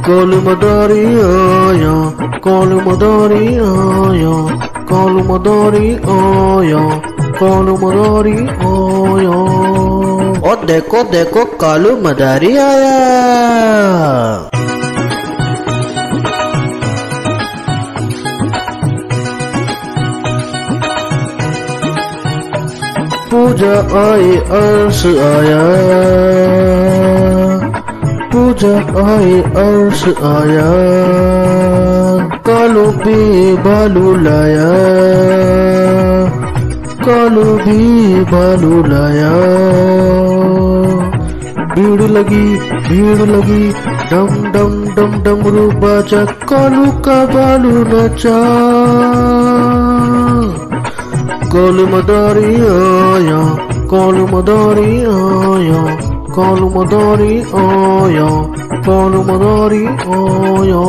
Kolumadari aya, Kolumadari aya, Kolumadari aya, Kolumadari aya. और देखो देखो कालू मदारी आया। पूजा आई अर्श आया, पूजा आई अर्श आया, कालू भी भालू लाया, कालू भी भालू लाया। भीड़ लगी, डम डम डम डमरू बाजा, कालू का भालू नचा। Kolumadari aya, Kolumadari aya, Kolumadari aya, Kolumadari aya.